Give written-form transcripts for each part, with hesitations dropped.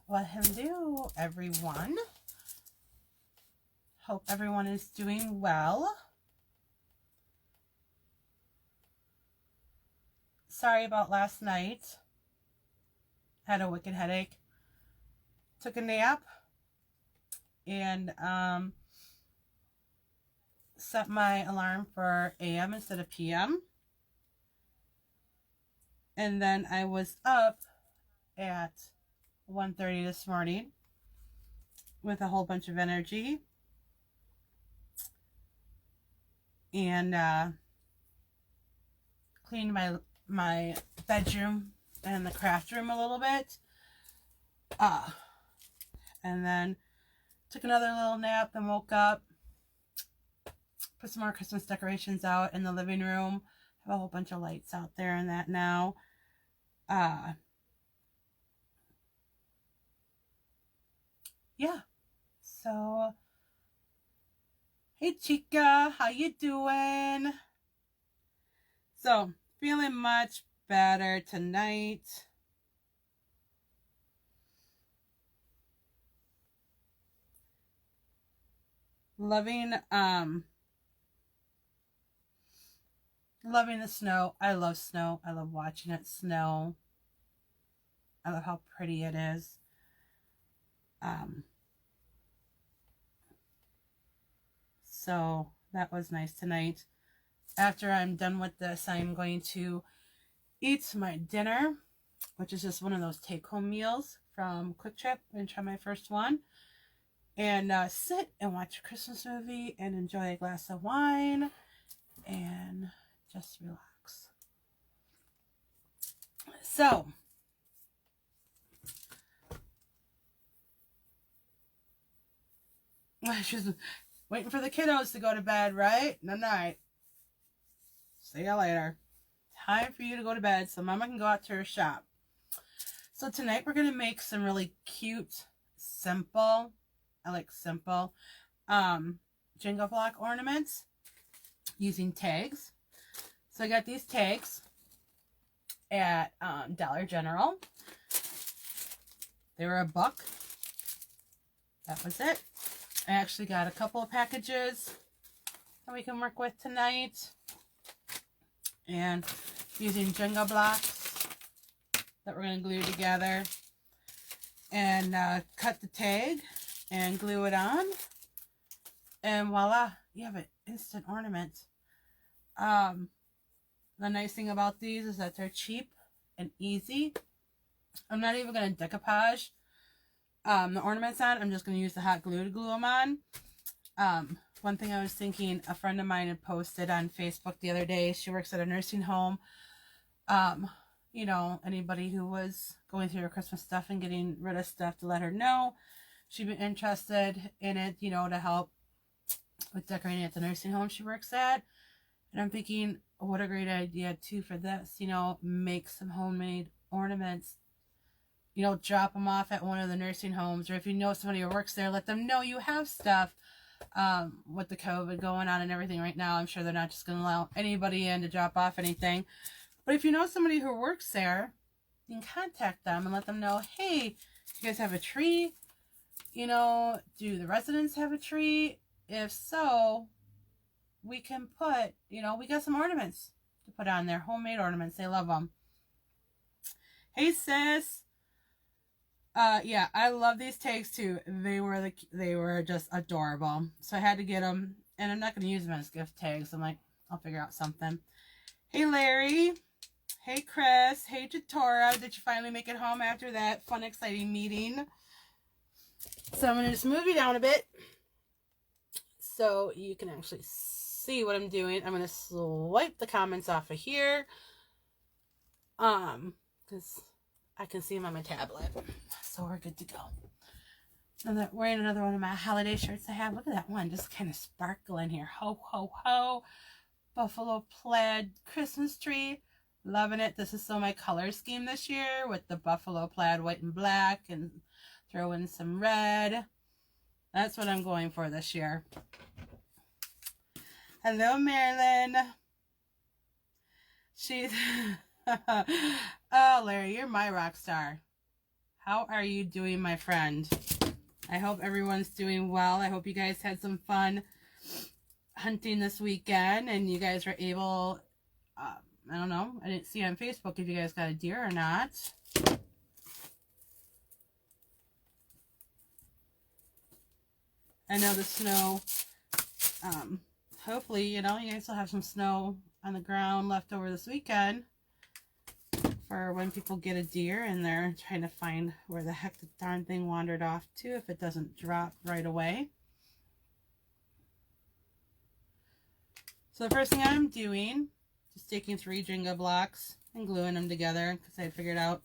let him do, everyone. Hope everyone is doing well. Sorry about last night. Had a wicked headache. Took a nap and set my alarm for AM instead of PM. And then I was up at 1:30 this morning with a whole bunch of energy. And cleaned my bedroom and the craft room a little bit. And then took another little nap and woke up. Put some more Christmas decorations out in the living room. Have a whole bunch of lights out there and that now. Yeah. So, hey Chica, how you doing? So, feeling much better tonight. Loving the snow. I love snow. I love watching it snow. I love how pretty it is. So that was nice tonight. After I'm done with this, I'm going to eat my dinner, which is just one of those take-home meals from Quick Trip. I'm going to try my first one. And sit and watch a Christmas movie and enjoy a glass of wine and just relax. So, she's waiting for the kiddos to go to bed, right? Night. See you later. Time for you to go to bed so Mama can go out to her shop. So tonight we're going to make some really cute, simple, I like simple, jingle block ornaments using tags. So I got these tags at Dollar General. They were $1. That was it. I actually got a couple of packages that we can work with tonight. And using jingle blocks that we're going to glue together. And cut the tag and glue it on. And voila, you have an instant ornament. The nice thing about these is that they're cheap and easy. I'm not even going to decoupage the ornaments on. I'm just going to use the hot glue to glue them on. One thing I was thinking, a friend of mine had posted on Facebook the other day. She works at a nursing home. You know, anybody who was going through her Christmas stuff and getting rid of stuff, to let her know she'd be interested in it, you know, to help with decorating at the nursing home she works at. And I'm thinking, what a great idea too for this, you know, make some homemade ornaments, you know, drop them off at one of the nursing homes, or if you know somebody who works there, let them know you have stuff. With the COVID going on and everything right now, I'm sure they're not just going to allow anybody in to drop off anything. But if you know somebody who works there, you can contact them and let them know, hey, you guys have a tree? You know, do the residents have a tree? If so, we can put, you know, we got some ornaments to put on there, homemade ornaments. They love them. Hey, sis. Yeah, I love these tags too. They were just adorable. So I had to get them, and I'm not going to use them as gift tags. I'm like, I'll figure out something. Hey, Larry. Hey, Chris. Hey, Jatora. Did you finally make it home after that fun, exciting meeting? So I'm going to just move you down a bit so you can actually see what I'm doing. I'm going to swipe the comments off of here. Because I can see them on my tablet. So we're good to go. I'm wearing another one of my holiday shirts I have. Look at that one. Just kind of sparkling here. Ho, ho, ho. Buffalo plaid Christmas tree. Loving it. This is so my color scheme this year with the buffalo plaid white and black, and throw in some red. That's what I'm going for this year. Hello, Marilyn. She's... Oh, Larry, you're my rock star. How are you doing, my friend? I hope everyone's doing well. I hope you guys had some fun hunting this weekend and you guys were able, I don't know, I didn't see on Facebook if you guys got a deer or not. I know the snow, hopefully, you know, you guys will have some snow on the ground left over this weekend for when people get a deer and they're trying to find where the heck the darn thing wandered off to if it doesn't drop right away. So the first thing I'm doing, just taking 3 Jenga blocks and gluing them together because I figured out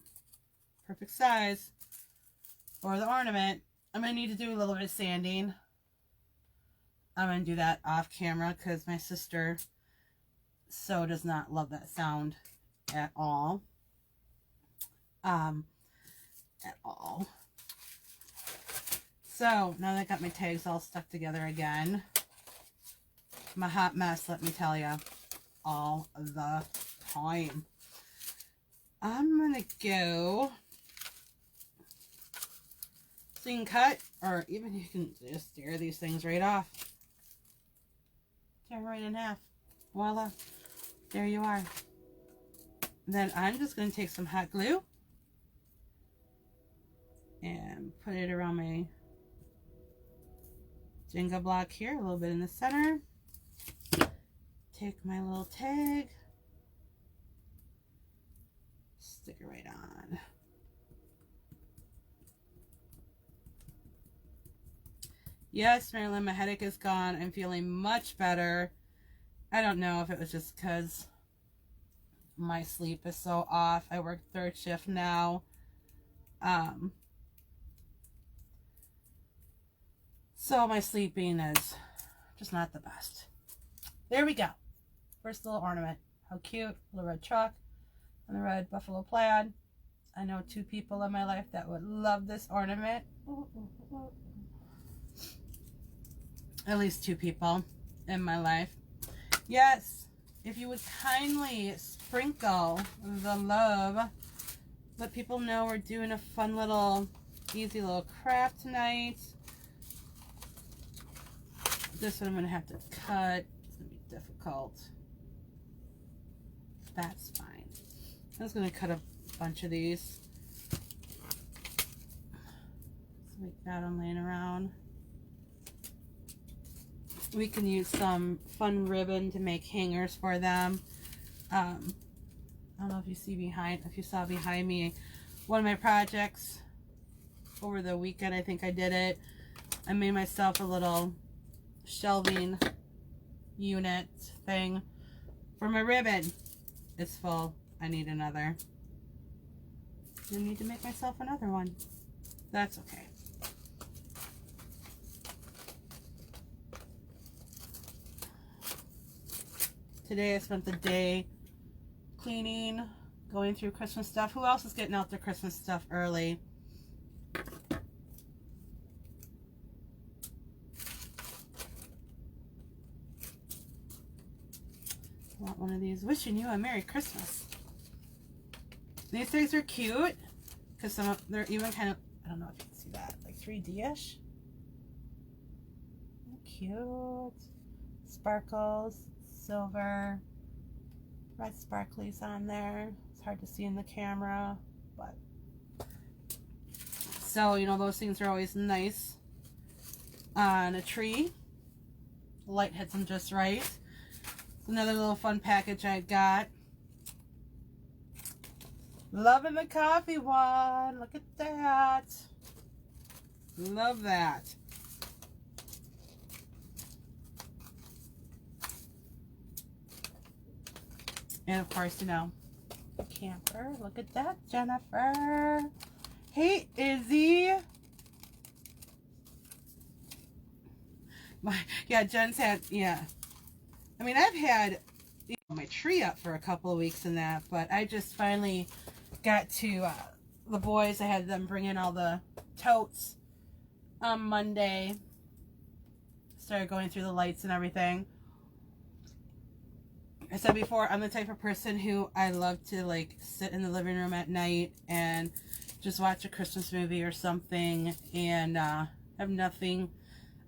perfect size for the ornament. I'm going to need to do a little bit of sanding. I'm going to do that off camera because my sister so does not love that sound at all. At all. So now that I got my tags all stuck together again, I'm a hot mess, let me tell you, all the time. I'm going to go, so you can cut, or even you can just tear these things right off. Tear right in half. Voila. There you are. Then I'm just going to take some hot glue and put it around my Jenga block here, a little bit in the center. Take my little tag, stick it right on. Yes, Marilyn, my headache is gone. I'm feeling much better. I don't know if it was just because my sleep is so off. I work 3rd shift now. So my sleeping is just not the best. There we go. First little ornament. How cute. Little red chalk and the red buffalo plaid. I know 2 people in my life that would love this ornament. Ooh, ooh, ooh. At least 2 people in my life. Yes, if you would kindly sprinkle the love. Let people know we're doing a fun little, easy little craft tonight. This one I'm going to have to cut. It's going to be difficult. That's fine. I was going to cut a bunch of these. So we got them laying around. We can use some fun ribbon to make hangers for them. I don't know if you saw behind me, one of my projects over the weekend, I think I did it. I made myself a little shelving unit thing for my ribbon. It's full. I need another. I need to make myself another one. That's okay. Today I spent the day cleaning, going through Christmas stuff. Who else is getting out their Christmas stuff early? I want one of these. Wishing you a Merry Christmas. These things are cute because some of they're even kind of, I don't know if you can see that, like 3D-ish. Cute. Sparkles, silver, red sparklies on there. It's hard to see in the camera, but so, you know, those things are always nice on a tree. The light hits them just right. Another little fun package I got. Loving the coffee one. Look at that. Love that. And of course, you know, camper. Look at that, Jennifer. Hey, Izzy. Yeah, Jen's had, yeah. I mean, I've had my tree up for a couple of weeks and that, but I just finally got to the boys. I had them bring in all the totes on Monday. Started going through the lights and everything. I said before, I'm the type of person who I love to like sit in the living room at night and just watch a Christmas movie or something and have nothing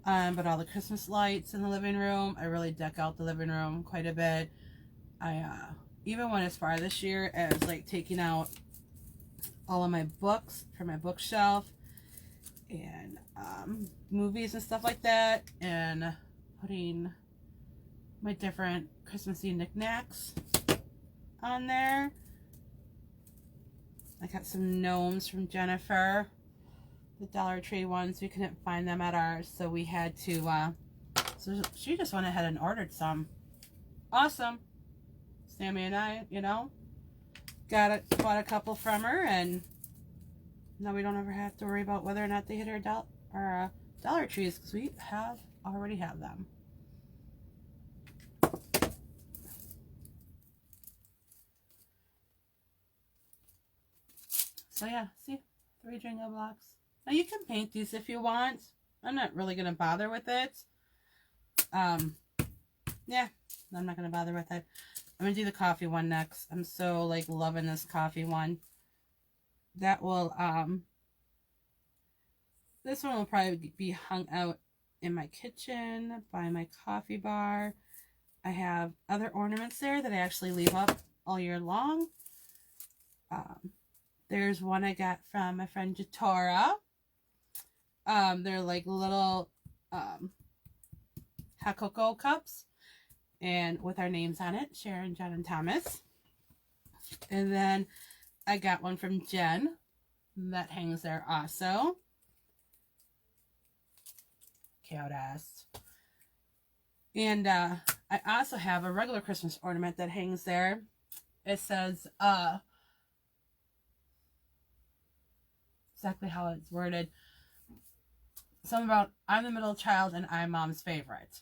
but all the Christmas lights in the living room. I really deck out the living room quite a bit. I even went as far this year as like taking out all of my books from my bookshelf and movies and stuff like that, and putting my different Christmassy knickknacks on there. I got some gnomes from Jennifer, the Dollar Tree ones. We couldn't find them at ours, so we had to so she just went ahead and ordered some. Awesome. Sammy and I, you know, bought a couple from her, and now we don't ever have to worry about whether or not they hit our Dollar Trees, because we already have them. So yeah, see, 3 Jenga blocks. Now you can paint these if you want. I'm not really gonna bother with it. Yeah, I'm not gonna bother with it. I'm gonna do the coffee one next. I'm so like loving this coffee one. That will this one will probably be hung out in my kitchen by my coffee bar. I have other ornaments there that I actually leave up all year long. There's one I got from my friend Jatora. They're like little hot cocoa cups, and with our names on it, Sharon, John, and Thomas. And then I got one from Jen that hangs there also. Cute ass. And I also have a regular Christmas ornament that hangs there. It says exactly how it's worded. Something about, I'm the middle child and I'm mom's favorite.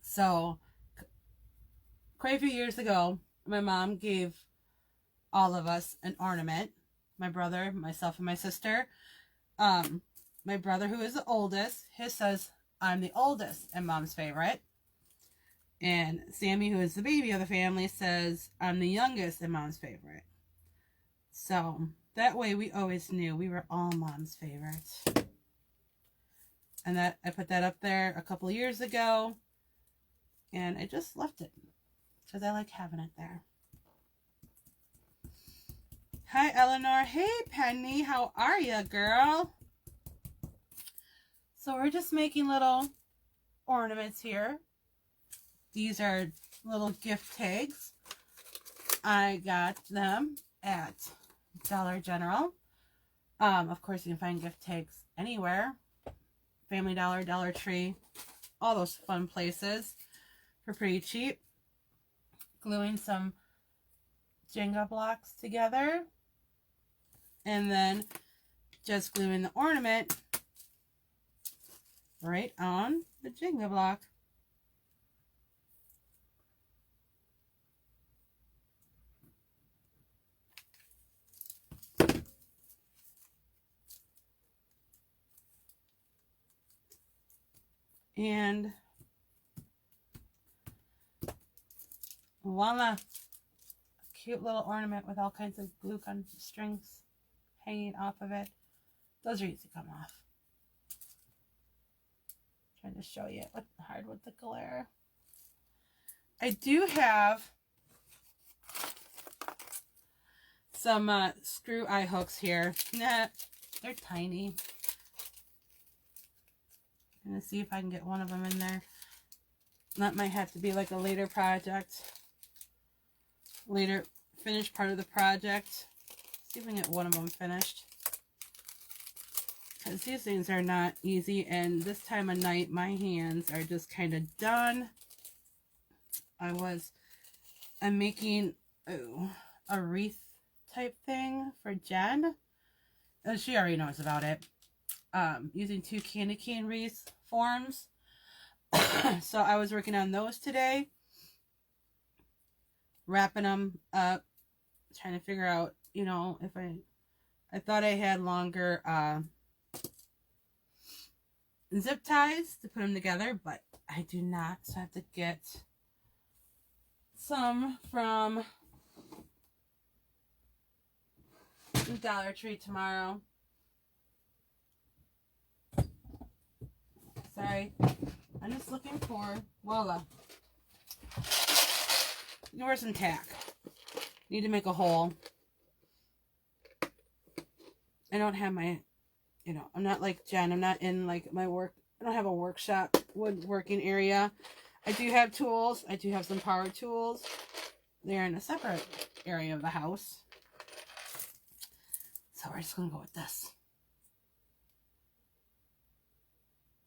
So quite a few years ago, my mom gave all of us an ornament. My brother, myself, and my sister. My brother, who is the oldest, his says, I'm the oldest and mom's favorite. And Sammy, who is the baby of the family, says, I'm the youngest and mom's favorite. So that way we always knew we were all mom's favorites. And that I put that up there a couple years ago, and I just left it because I like having it there. Hi, Eleanor. Hey, Penny. How are you, girl? So we're just making little ornaments here. These are little gift tags. I got them at Dollar General. Of course, you can find gift tags anywhere. Family Dollar, Dollar Tree, all those fun places for pretty cheap. Gluing some Jenga blocks together, and then just gluing the ornament right on the Jenga block. And voila, a cute little ornament with all kinds of glue gun strings hanging off of it. Those are easy to come off. Trying to show you it hard with the glare. I do have some screw eye hooks here. Nah, they're tiny. I'm gonna see if I can get one of them in there. That might have to be like a later project. Later finished part of the project. See if we can get one of them finished. Because these things are not easy, and this time of night my hands are just kind of done. I'm making a wreath type thing for Jen. She already knows about it. Using 2 candy cane wreath forms. So I was working on those today. Wrapping them up. Trying to figure out, you know, if I thought I had longer zip ties to put them together, but I do not. So I have to get some from in Dollar Tree tomorrow. Sorry. I'm just looking for, voila. Where's some tack? Need to make a hole. I don't have my, you know, I'm not like Jen. I'm not in like my work. I don't have a workshop, woodworking area. I do have tools. I do have some power tools. They're in a separate area of the house. So we're just going to go with this.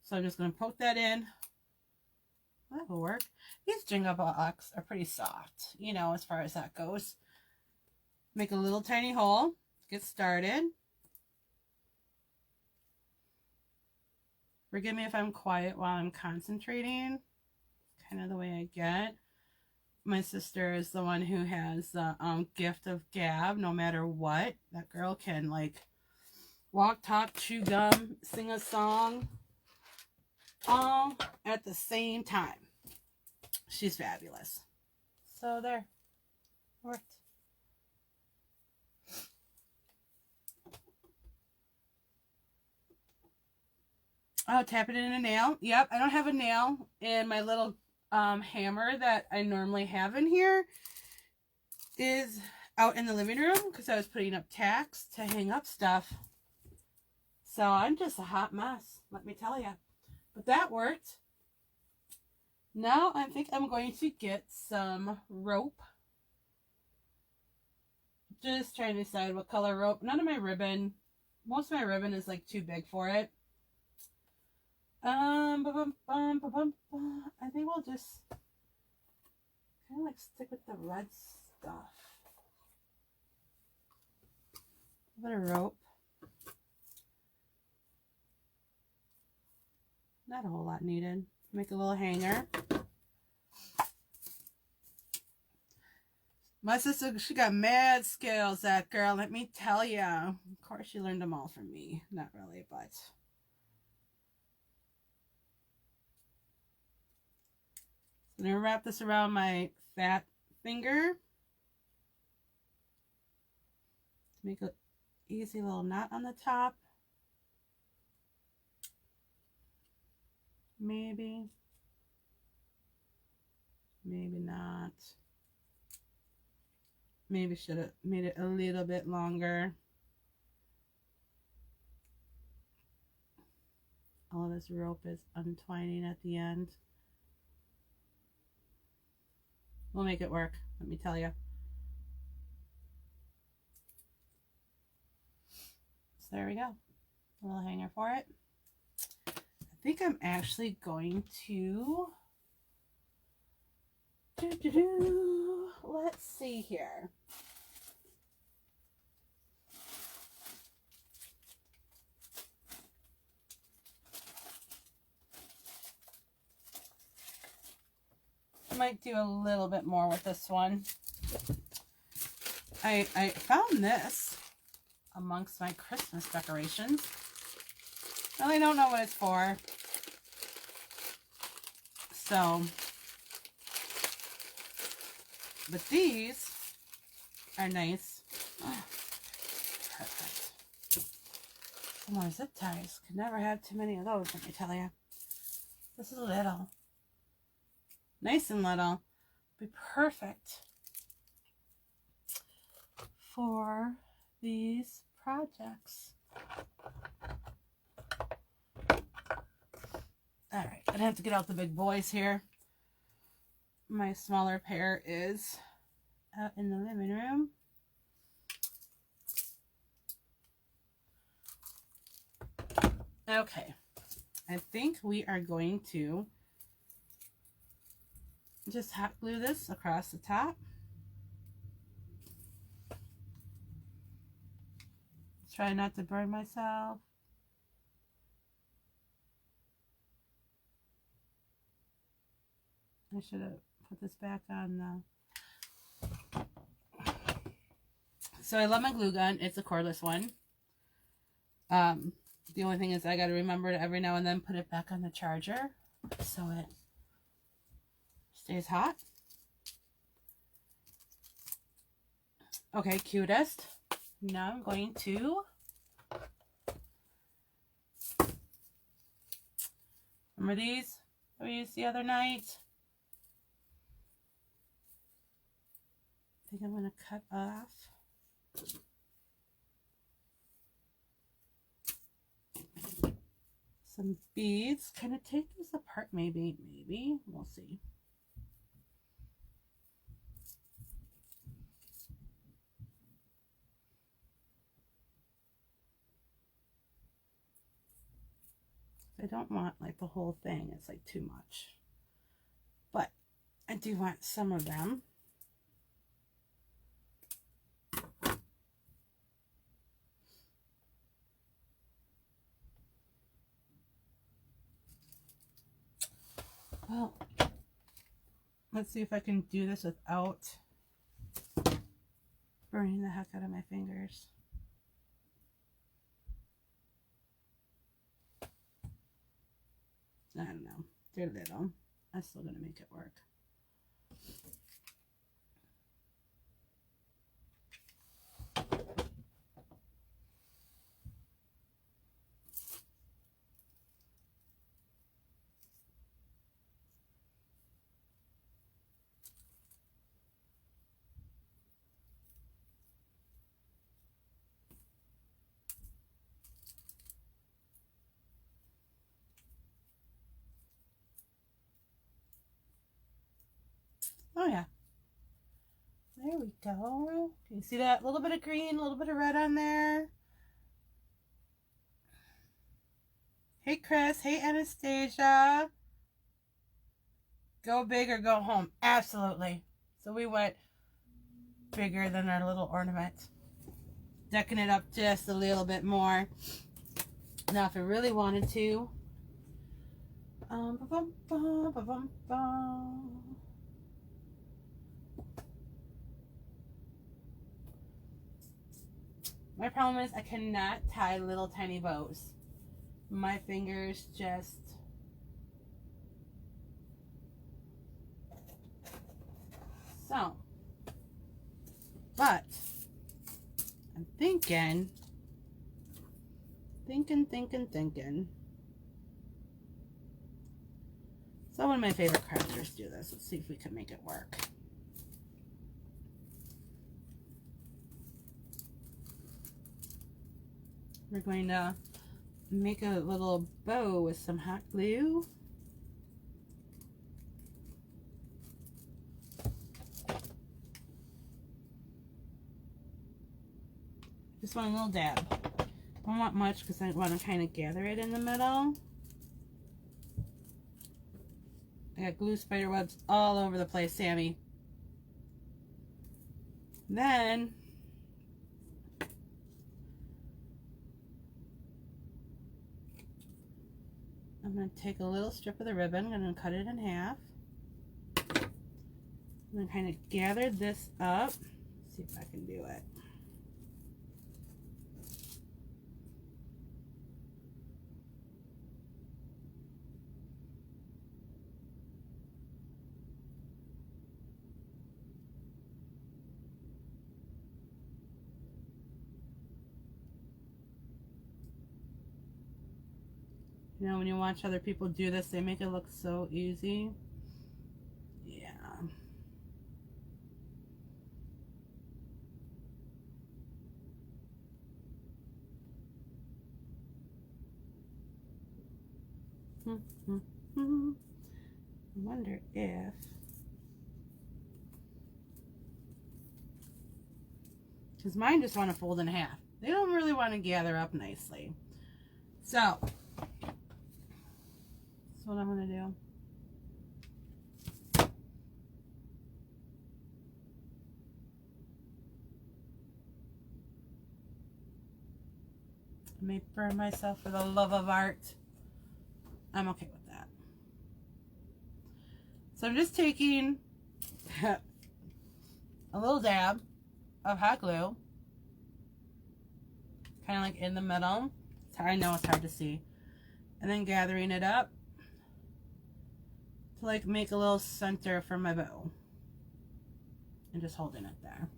So I'm just going to poke that in. That will work. These Jenga blocks are pretty soft, you know, as far as that goes. Make a little tiny hole. Get started. Forgive me if I'm quiet while I'm concentrating. Kind of the way I get. My sister is the one who has the gift of gab. No matter what, that girl can like walk, talk, chew gum, sing a song, all at the same time. She's fabulous. So there, worked. Oh, tap it in a nail. Yep, I don't have a nail in my little hammer that I normally have in here. Is out in the living room because I was putting up tacks to hang up stuff. So I'm just a hot mess, let me tell you. But that worked. Now I think I'm going to get some rope. Just trying to decide what color rope. None of my ribbon. Most of my ribbon is like too big for it. I think we'll just kind of like stick with the red stuff. A bit of rope. Not a whole lot needed. Make a little hanger. My sister, she got mad skills, that girl, let me tell you. Of course, she learned them all from me. Not really, but... I'm going to wrap this around my fat finger. Make an easy little knot on the top. Maybe. Maybe not. Maybe should have made it a little bit longer. All of this rope is untwining at the end. We'll make it work, let me tell you. So there we go. A little hanger for it. I think I'm actually going to... Let's see here. I might do a little bit more with this one. I found this amongst my Christmas decorations. Really don't know what it's for. So, but these are nice. Oh, perfect. Some more zip ties. Could never have too many of those, let me tell you. This is little. Nice and little. Be perfect for these projects. Alright, I have to get out the big boys here. My smaller pair is out in the living room. Okay, I think we are going to just hot glue this across the top. Try not to burn myself. I should have put this back on the... So I love my glue gun. It's a cordless one. The only thing is I got to remember to every now and then put it back on the charger so it stays hot. Okay, cutest. Now I'm going to remember these that we used the other night? I think I'm going to cut off some beads. Kind of take this apart, maybe. We'll see. I don't want like the whole thing. It's like too much. But I do want some of them. Well, let's see if I can do this without burning the heck out of my fingers. I don't know. They're little. I'm still going to make it work. Oh yeah. There we go. Can you see that? A little bit of green, a little bit of red on there. Hey Chris, hey Anastasia. Go big or go home. Absolutely. So we went bigger than our little ornament. Decking it up just a little bit more. Now if I really wanted to, my problem is I cannot tie little tiny bows. My fingers just so. But I'm thinking. So one of my favorite crafters do this. Let's see if we can make it work. We're going to make a little bow with some hot glue. Just want a little dab. I don't want much because I want to kind of gather it in the middle. I got glue spider webs all over the place, Sammy. Then I'm going to take a little strip of the ribbon. I'm going to cut it in half. I'm going to kind of gather this up. Let's see if I can do it. You know, when you watch other people do this, they make it look so easy. Yeah. I wonder if because mine just want to fold in half. They don't really want to gather up nicely. So that's what I'm going to do. I may burn myself for the love of art. I'm okay with that. So I'm just taking a little dab of hot glue, kind of like in the middle. I know it's hard to see. And then gathering it up to like make a little center for my bow. And just holding it there.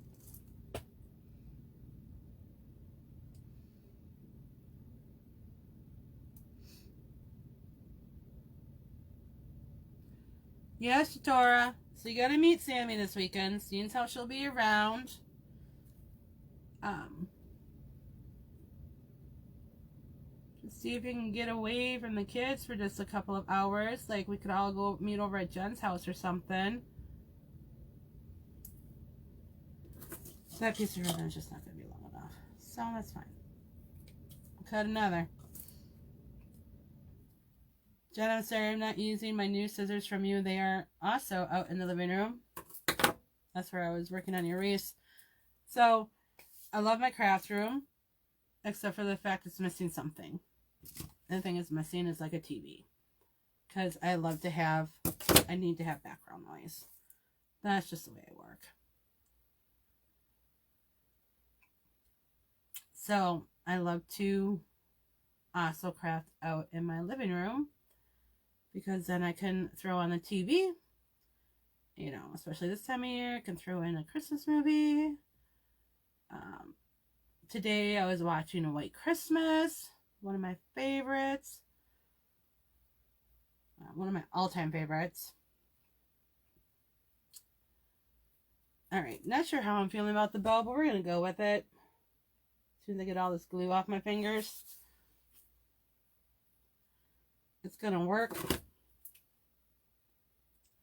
Yes, Dora. So you gotta meet Sammy this weekend, seeing how she'll be around. See if you can get away from the kids for just a couple of hours. Like we could all go meet over at Jen's house or something. So that piece of ribbon is just not gonna be long enough. So that's fine. Cut another. Jen, I'm sorry I'm not using my new scissors from you. They are also out in the living room. That's where I was working on your wreath. So, I love my craft room, except for the fact it's missing something. And the thing it's missing is like a TV. Because I need to have background noise. That's just the way I work. So, I love to also craft out in my living room. Because then I can throw on the TV. You know, especially this time of year, I can throw in a Christmas movie. Today I was watching A White Christmas, one of my favorites. One of my all-time favorites. Alright, not sure how I'm feeling about the bow, but we're going to go with it. As soon as I get all this glue off my fingers. It's going to work.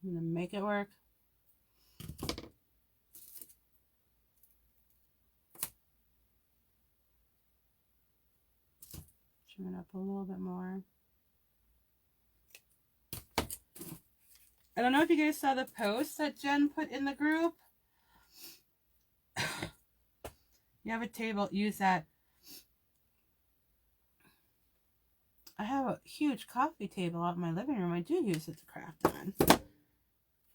I'm going to make it work. Trim it up a little bit more. I don't know if you guys saw the post that Jen put in the group. You have a table, use that. I have a huge coffee table out in my living room. I do use it to craft on.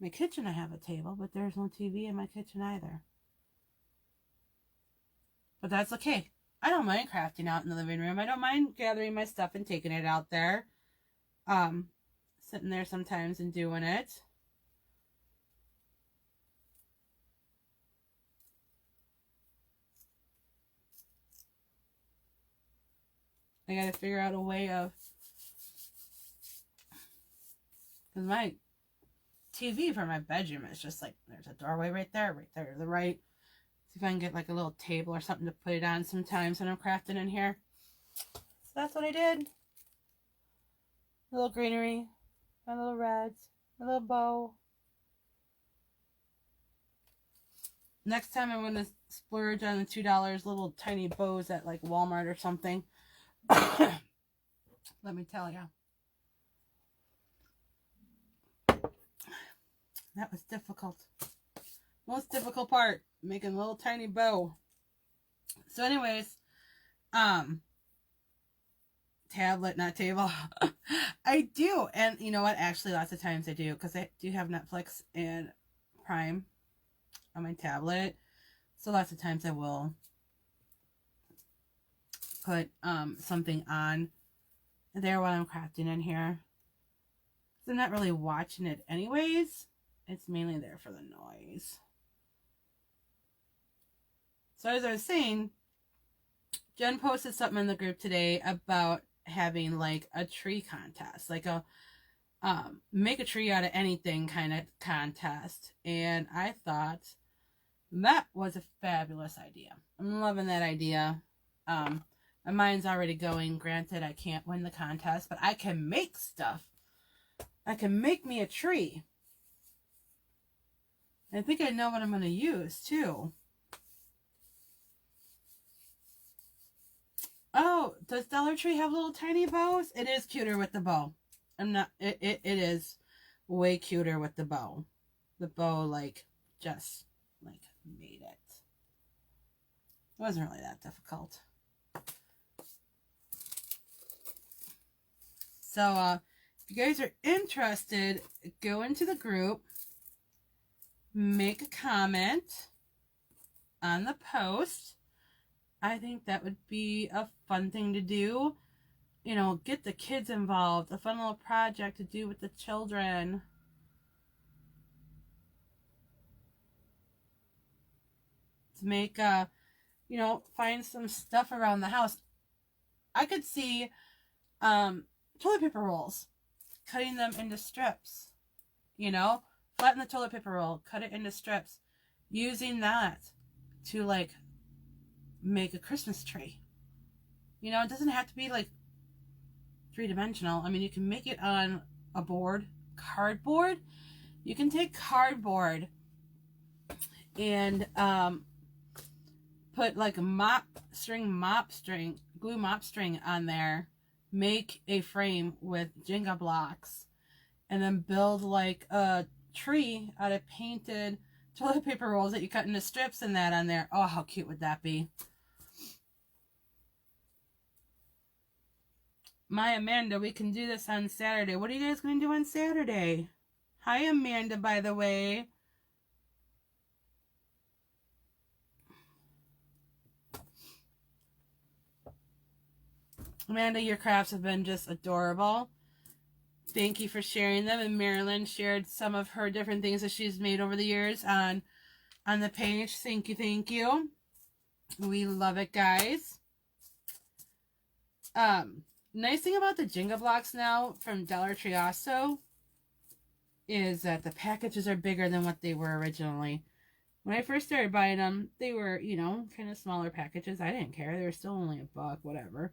My kitchen I have a table, but there's no TV in my kitchen either. But that's okay. I don't mind crafting out in the living room. I don't mind gathering my stuff and taking it out there. Sitting there sometimes and doing it. I gotta figure out a way of, because my TV for my bedroom is just like, there's a doorway right there to the right. See if I can get like a little table or something to put it on sometimes when I'm crafting in here. So that's what I did. A little greenery, my little reds, my little bow. Next time I'm going to splurge on the $2 little tiny bows at like Walmart or something. Let me tell you. That was difficult. Most difficult part, making a little tiny bow. So anyways, tablet, not table. I do, and you know what? Actually, lots of times I do, because I do have Netflix and Prime on my tablet. So lots of times I will put something on there while I'm crafting in here. So I'm not really watching it anyways. It's mainly there for the noise. So as I was saying, Jen posted something in the group today about having like a tree contest, like a make a tree out of anything kind of contest. And I thought that was a fabulous idea. I'm loving that idea. My mind's already going. Granted, I can't win the contest, but I can make stuff. I can make me a tree. I think I know what I'm going to use too. Oh, does Dollar Tree have little tiny bows? It is cuter with the bow. It is way cuter with the bow. The bow, like, just, like, made it. It wasn't really that difficult. So, if you guys are interested, go into the group, make a comment on the post. I think that would be a fun thing to do. You know, get the kids involved. A fun little project to do with the children. To make, you know, find some stuff around the house. I could see toilet paper rolls. Cutting them into strips. you know, flatten the toilet paper roll, cut it into strips, using that to like make a Christmas tree. You know, it doesn't have to be like three-dimensional. I mean, you can make it on a board, cardboard. You can take cardboard and put like a glue mop string on there, make a frame with Jenga blocks, and then build like a tree out of painted toilet paper rolls that you cut into strips and that on there. Oh, how cute would that be? My Amanda, we can do this on Saturday. What are you guys going to do on Saturday? Hi, Amanda, by the way. Amanda, your crafts have been just adorable. Thank you for sharing them. And Marilyn shared some of her different things that she's made over the years on the page. Thank you, thank you. We love it, guys. Nice thing about the Jenga blocks now from Dollar Tree also is that the packages are bigger than what they were originally. When I first started buying them, they were, you know, kind of smaller packages. I didn't care. They were still only $1, whatever.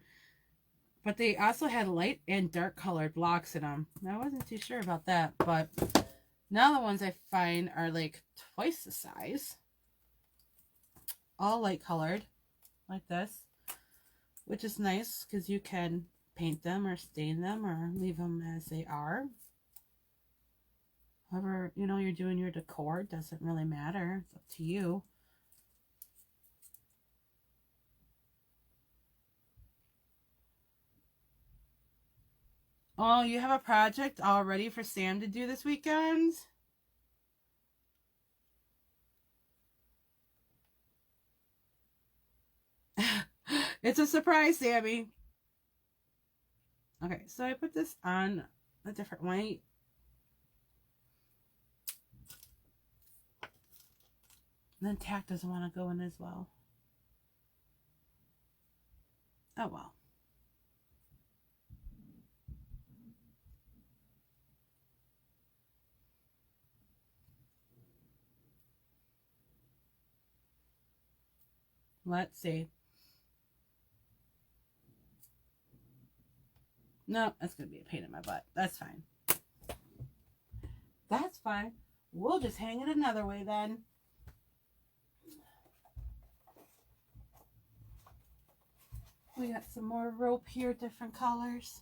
But they also had light and dark colored blocks in them. I wasn't too sure about that, but now the ones I find are like twice the size. All light colored, like this, which is nice because you can paint them or stain them or leave them as they are. However, you know, you're doing your decor, it doesn't really matter. It's up to you. Oh, you have a project all ready for Sam to do this weekend? It's a surprise, Sammy. Okay, so I put this on a different white. And then tack doesn't want to go in as well. Oh well. Let's see. No, that's going to be a pain in my butt. That's fine. That's fine. We'll just hang it another way then. We got some more rope here, different colors.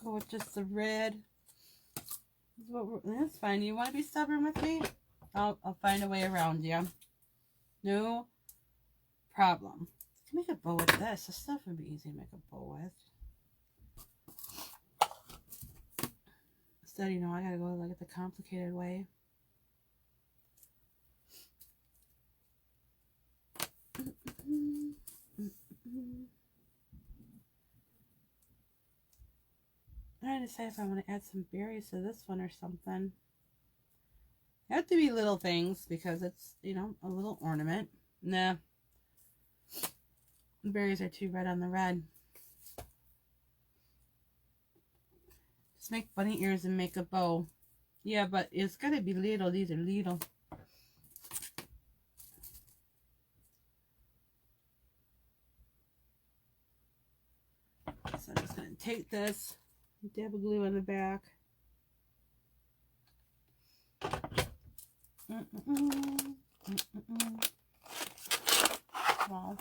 Go with just the red. That's fine. You want to be stubborn with me? I'll find a way around you. No problem. Make a bow with this. This stuff would be easy to make a bow with. Instead, you know, I gotta go like the complicated way. I decide if I want to add some berries to this one or something. They have to be little things because it's, you know, a little ornament. Nah. The berries are too red on the red. Just make bunny ears and make a bow. Yeah, but it's gotta be little. These are little. So I'm just gonna take this, dab of glue on the back. Well,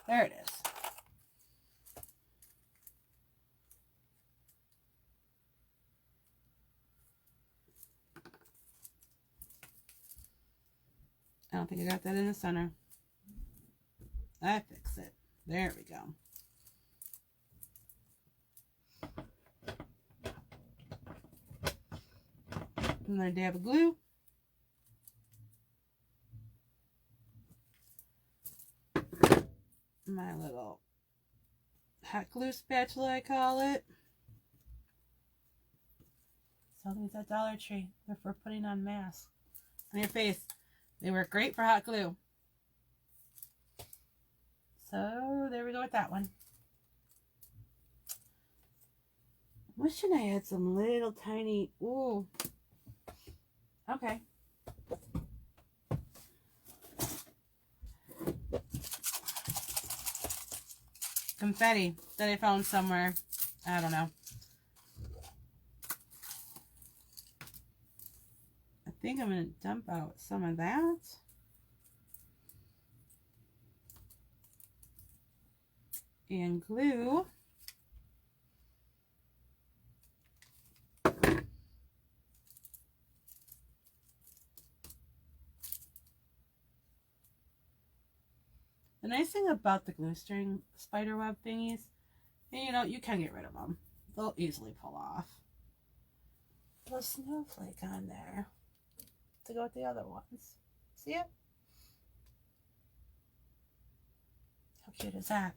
there it is. I don't think I got that in the center. I fix it. There we go. Another dab of glue. My little hot glue spatula, I call it. So these at Dollar Tree. They're for putting on masks on your face. They work great for hot glue. So there we go with that one. Wishing I had some little tiny, ooh, Okay. Confetti that I found somewhere. I don't know. I think I'm going to dump out some of that. And glue. The nice thing about the glue string spider web thingies, and you know, you can get rid of them. They'll easily pull off. A snowflake on there to go with the other ones. See it? How cute is that?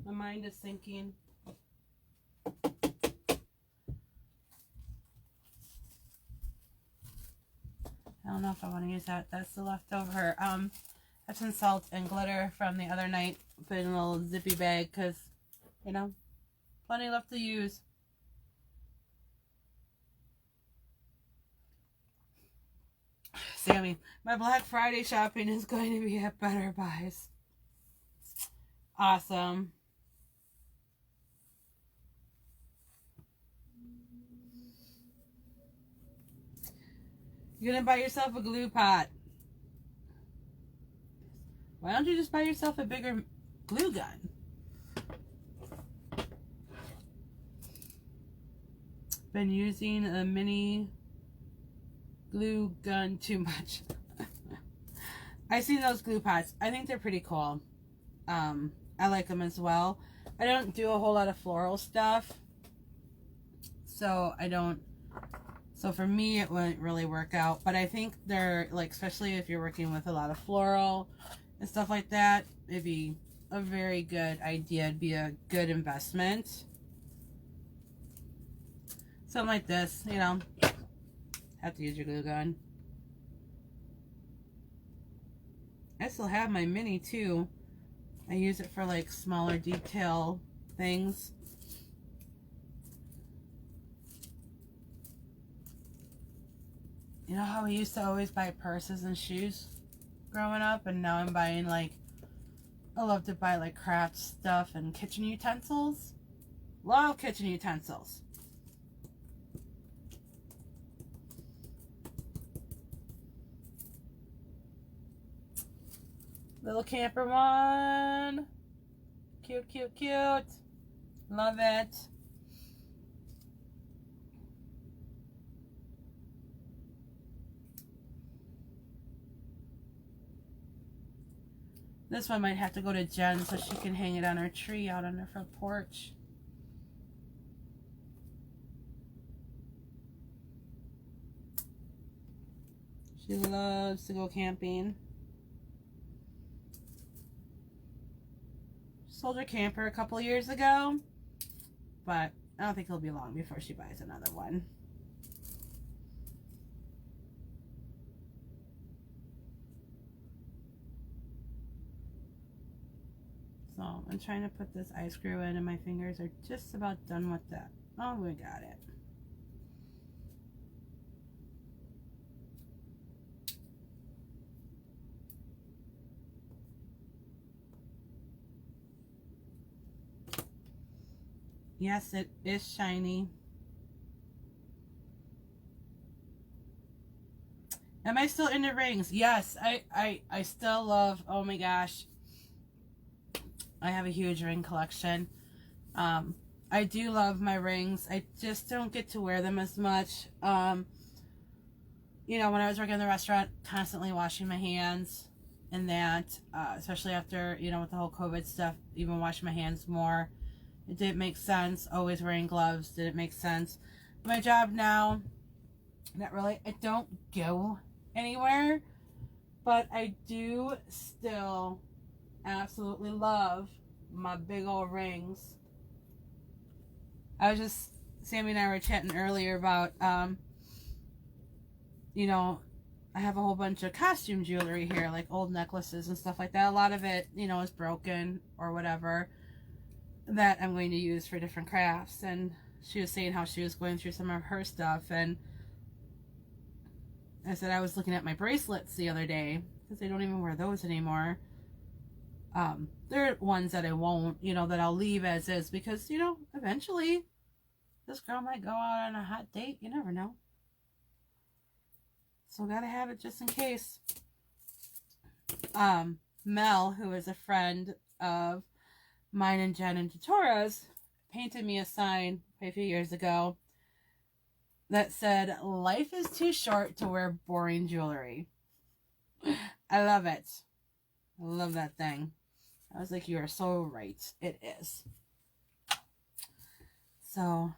My mind is thinking. I don't know if I want to use that. That's the leftover Epsom salt and glitter from the other night. Put in a little zippy bag because, you know, plenty left to use. Sammy, my Black Friday shopping is going to be at Better Buys. Awesome. You're going to buy yourself a glue pot. Why don't you just buy yourself a bigger glue gun? Been using a mini glue gun too much. I've seen those glue pots. I think they're pretty cool. I like them as well. I don't do a whole lot of floral stuff, so I don't. So for me, it wouldn't really work out. But I think they're like, especially if you're working with a lot of floral and stuff like that, it'd be a very good idea. It'd be a good investment. Something like this, you know. Have to use your glue gun. I still have my mini too. I use it for like smaller detail things. You know how we used to always buy purses and shoes growing up, and now I'm buying like, I love to buy like craft stuff and kitchen utensils. Love kitchen utensils. Little camper one. Cute, cute, cute. Love it. This one might have to go to Jen so she can hang it on her tree out on her front porch. She loves to go camping. Sold her camper a couple years ago, but I don't think it'll be long before she buys another one. So I'm trying to put this eye screw in, and my fingers are just about done with that. Oh, we got it. Yes, it is shiny. Am I still into rings? Yes, I still love, oh my gosh. I have a huge ring collection. I do love my rings. I just don't get to wear them as much. You know, when I was working in the restaurant, constantly washing my hands and that, especially after, you know, with the whole COVID stuff, even washing my hands more. It didn't make sense. Always wearing gloves didn't make sense. My job now, not really. I don't go anywhere, but I do still absolutely love my big old rings. I was just, Sammy and I were chatting earlier about, you know, I have a whole bunch of costume jewelry here, like old necklaces and stuff like that. A lot of it, you know, is broken or whatever. that I'm going to use for different crafts. And she was saying how she was going through some of her stuff, and I said I was looking at my bracelets the other day because I don't even wear those anymore. They're ones that I won't, you know, that I'll leave as is because, you know, eventually this girl might go out on a hot date. You never know. So gotta have it just in case. Mel, who is a friend of mine and Jen and Tatora's, painted me a sign a few years ago that said, "Life is too short to wear boring jewelry." I love it. I love that thing. I was like, you are so right. It is. So,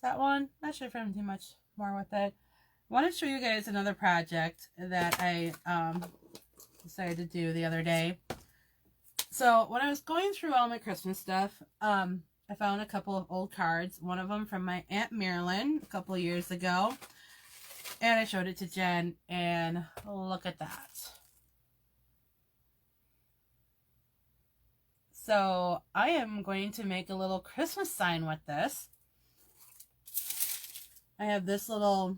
that one, not sure if I'm too much more with it. I want to show you guys another project that I decided to do the other day. So, when I was going through all my Christmas stuff, I found a couple of old cards. One of them from my Aunt Marilyn a couple of years ago. And I showed it to Jen, and look at that. So I am going to make a little Christmas sign with this. I have this little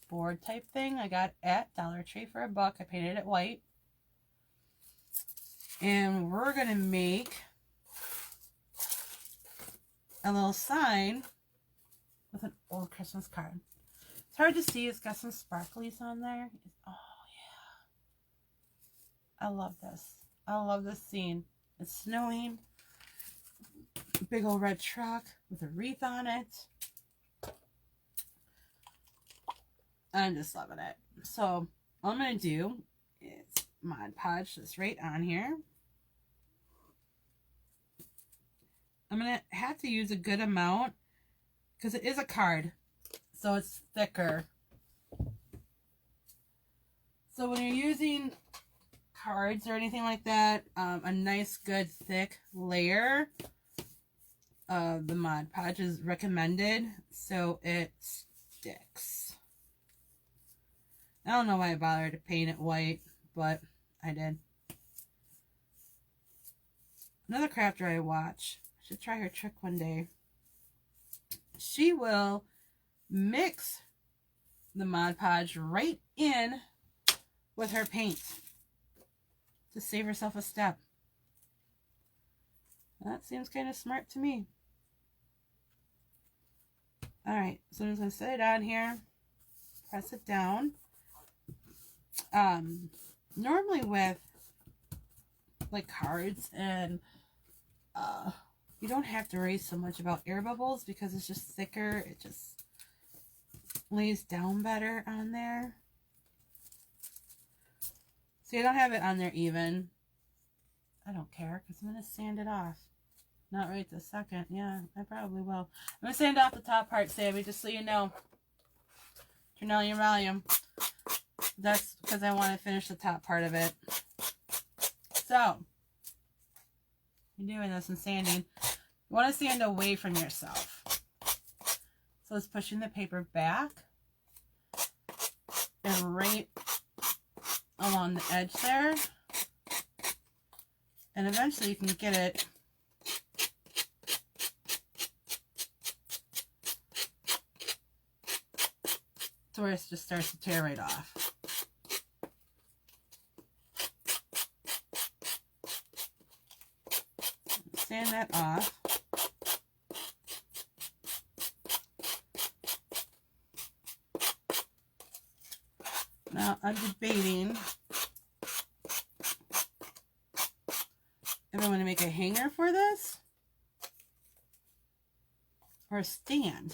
board type thing I got at Dollar Tree for $1. I painted it white. And we're going to make a little sign with an old Christmas card. It's hard to see. It's got some sparklies on there. Oh, yeah. I love this. I love this scene. It's snowing. A big old red truck with a wreath on it. I'm just loving it. So, all I'm going to do is Mod Podge this right on here. I'm going to have to use a good amount because it is a card. So, it's thicker. So, when you're using cards or anything like that, a nice good thick layer of the Mod Podge is recommended so it sticks. I don't know why I bothered to paint it white, but I did. Another crafter I watch, I should try her trick one day. She will mix the Mod Podge right in with her paint to save herself a step. That seems kind of smart to me. Alright, so I'm just going to set it on here, press it down. Normally with like cards and you don't have to worry so much about air bubbles because it's just thicker. It just lays down better on there. See, I don't have it on there even. I don't care because I'm going to sand it off. Not right this second. Yeah, I probably will. I'm going to sand off the top part, Sammy, just so you know. Turn down your volume. That's because I want to finish the top part of it. So, you're doing this and sanding. You want to sand away from yourself. So it's pushing the paper back and right along the edge there, and eventually you can get it to where it just starts to tear right off. Sand that off. Now I'm debating if I want to make a hanger for this or a stand.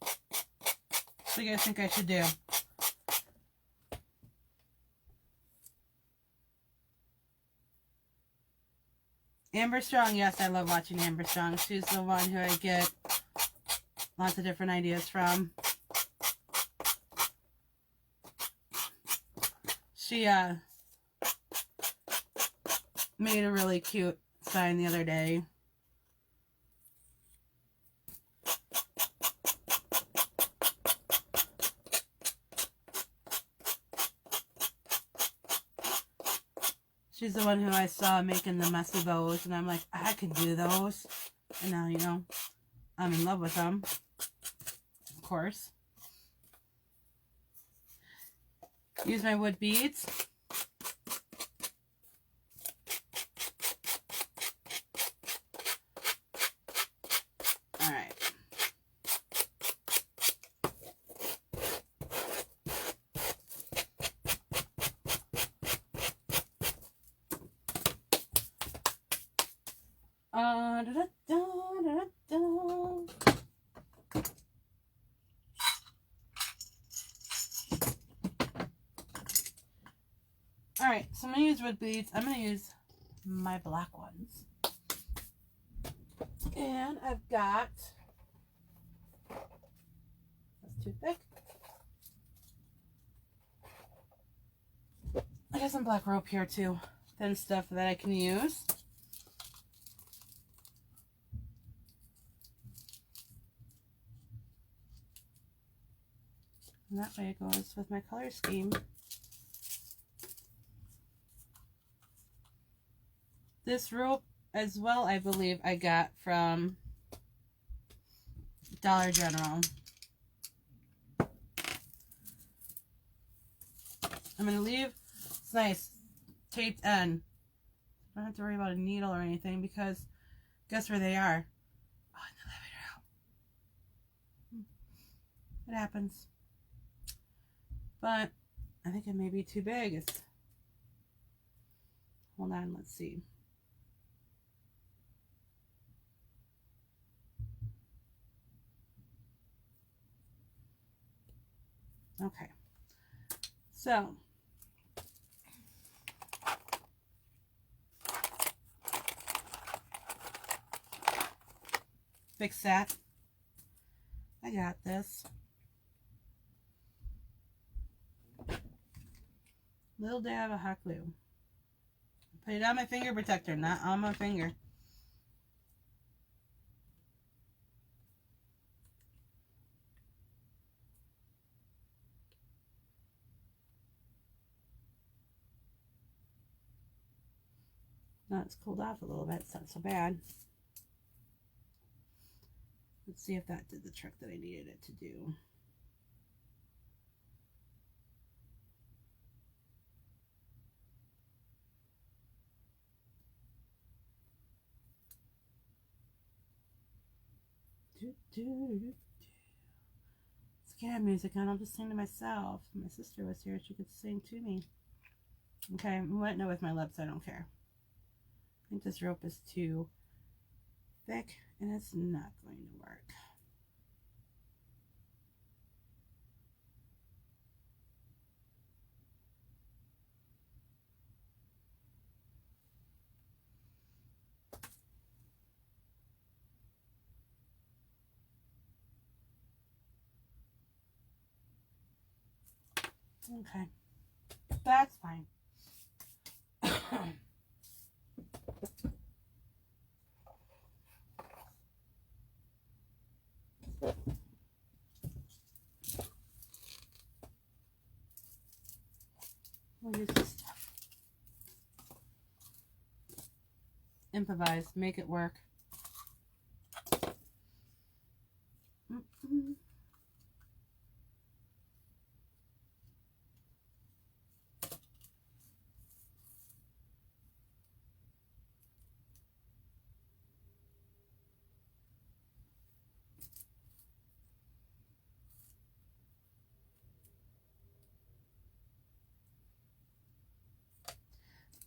What do you guys think I should do? Amber Strong, yes, I love watching Amber Strong. She's the one who I get lots of different ideas from. She made a really cute sign the other day. She's the one who I saw making the messy bows, and I'm like, I could do those. And now, you know, I'm in love with them, of course. Use my wood beads. All right. Da, da, da, da, da. All right, so I'm going to use wood beads. I'm going to use my black ones. And I've got, that's too thick. I got some black rope here too. Thin stuff that I can use. And that way it goes with my color scheme. This rope as well, I believe I got from Dollar General. I'm going to leave, it's nice, taped end. I don't have to worry about a needle or anything because guess where they are? Oh, in the living room. It happens. But I think it may be too big. It's, hold on, let's see. Okay. So, fix that. I got this. Little dab of hot glue. Put it on my finger protector, not on my finger. Now it's cooled off a little bit. It's not so bad. Let's see if that did the trick that I needed it to do. Let's get music on. I'll just sing to myself. If my sister was here, she could sing to me. Okay, I'm wetting it with my lips. I don't care. I think this rope is too thick and it's not going to work. Okay, that's fine. We'll use this stuff. Improvise, make it work.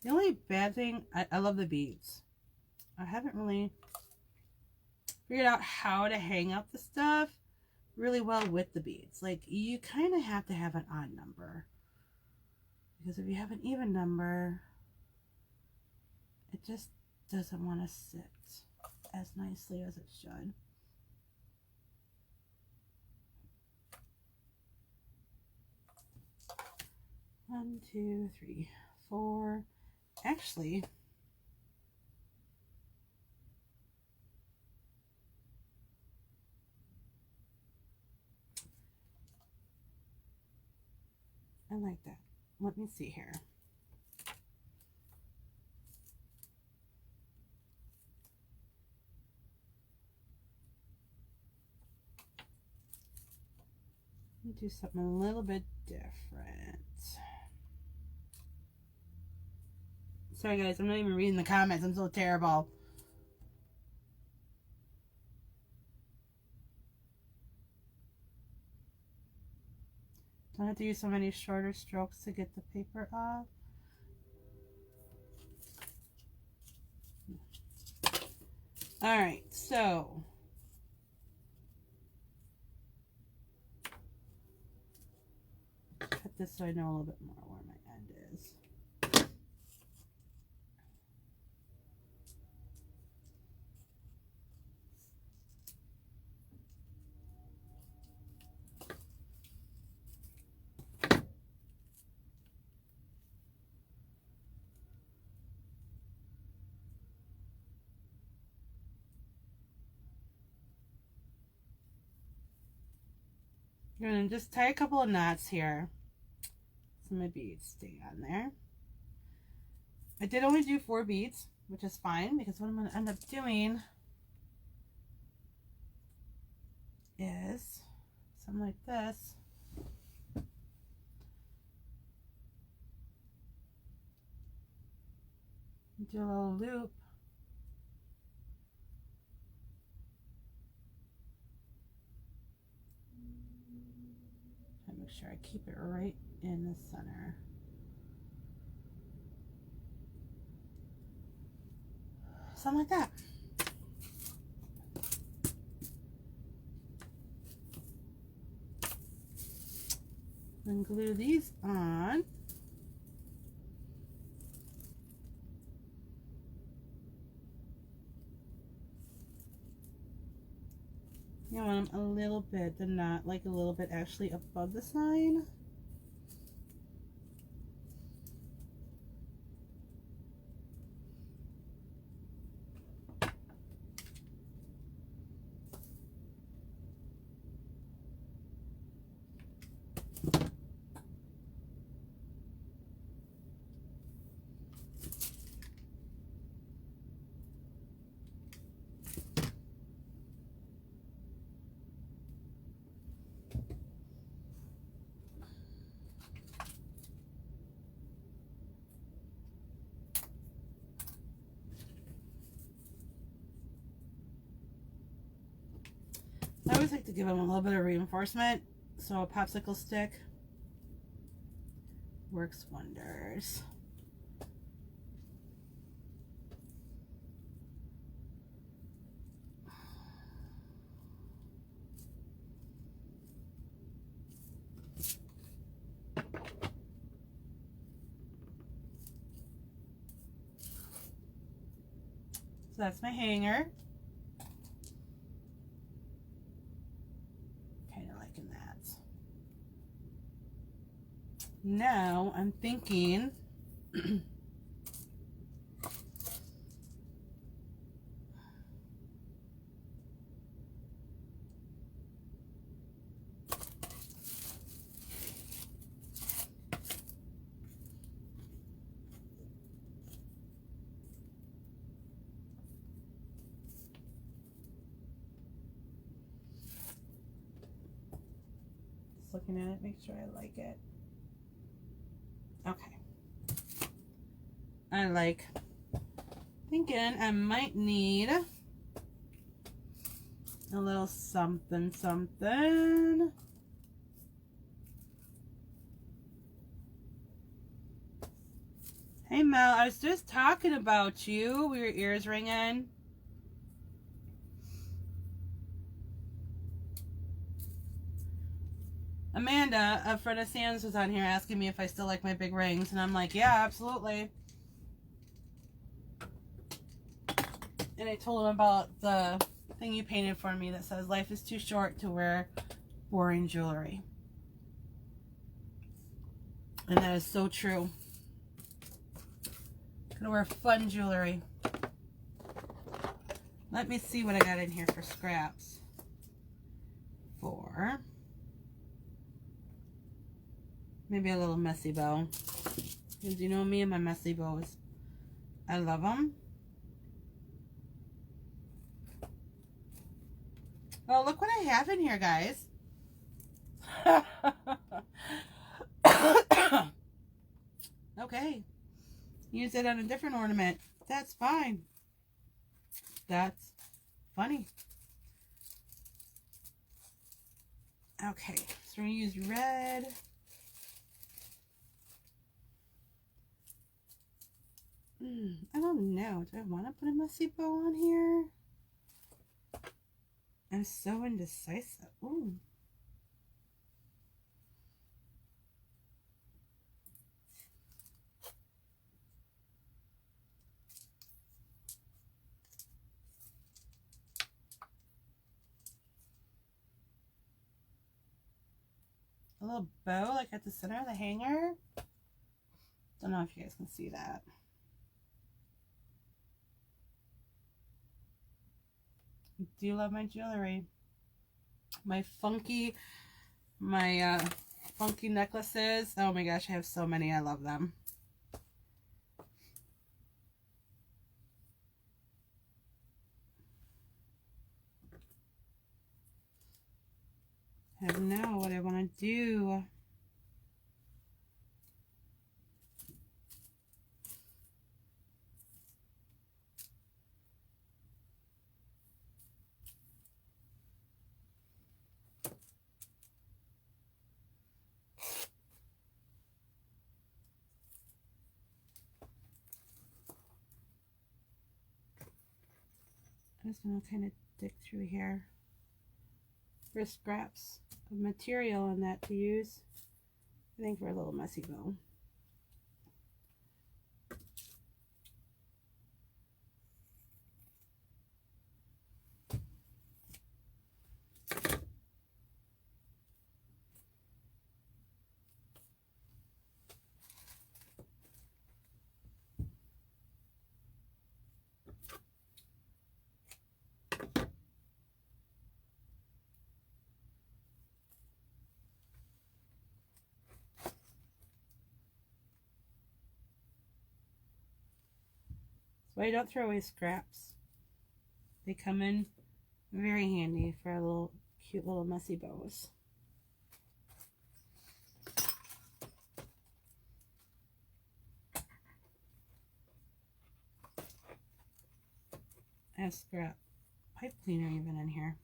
The only bad thing, I love the beads. I haven't really figured out how to hang up the stuff really well with the beads. Like, you kind of have to have an odd number. Because if you have an even number, it just doesn't want to sit as nicely as it should. One, two, three, four. Actually, I like that. Let me see here. Do something a little bit different. Sorry guys, I'm not even reading the comments. I'm so terrible. Don't have to use so many shorter strokes to get the paper off. Alright, so cut this so I know a little bit more where my end is. I'm going to just tie a couple of knots here so my beads stay on there. I did only do 4 beads, which is fine because what I'm going to end up doing is something like this. Do a little loop. Make sure I keep it right in the center. Something like that. And glue these on. You want them a little bit, the knot like a little bit actually above the sign. I always like to give them a little bit of reinforcement, so a popsicle stick works wonders. So that's my hanger. Kind of liking that. Now I'm thinking looking at it, make sure I like it. Okay. I like thinking I might need a little something something. Hey Mel, I was just talking about you. Were your ears ringing? Amanda, a friend of Sam's, was on here asking me if I still like my big rings, and I'm like, yeah, absolutely. And I told him about the thing you painted for me that says life is too short to wear boring jewelry. And that is so true. I'm gonna wear fun jewelry. Let me see what I got in here for scraps. For maybe a little messy bow. Because you know me and my messy bows. I love them. Oh, look what I have in here, guys. use it on a different ornament. That's fine. That's funny. Okay, so we're going to use red. I don't know. Do I want to put a messy bow on here? I'm so indecisive. Ooh. A little bow like at the center of the hanger. Don't know if you guys can see that. I do love my jewelry. My funky necklaces. Oh my gosh, I have so many. I love them. I don't know what I want to do. I'm just going to kind of dig through here for scraps of material on that to use. I think for a little messy bow. So I don't throw away scraps. They come in very handy for a little cute little messy bows. I have scrap pipe cleaner even in here.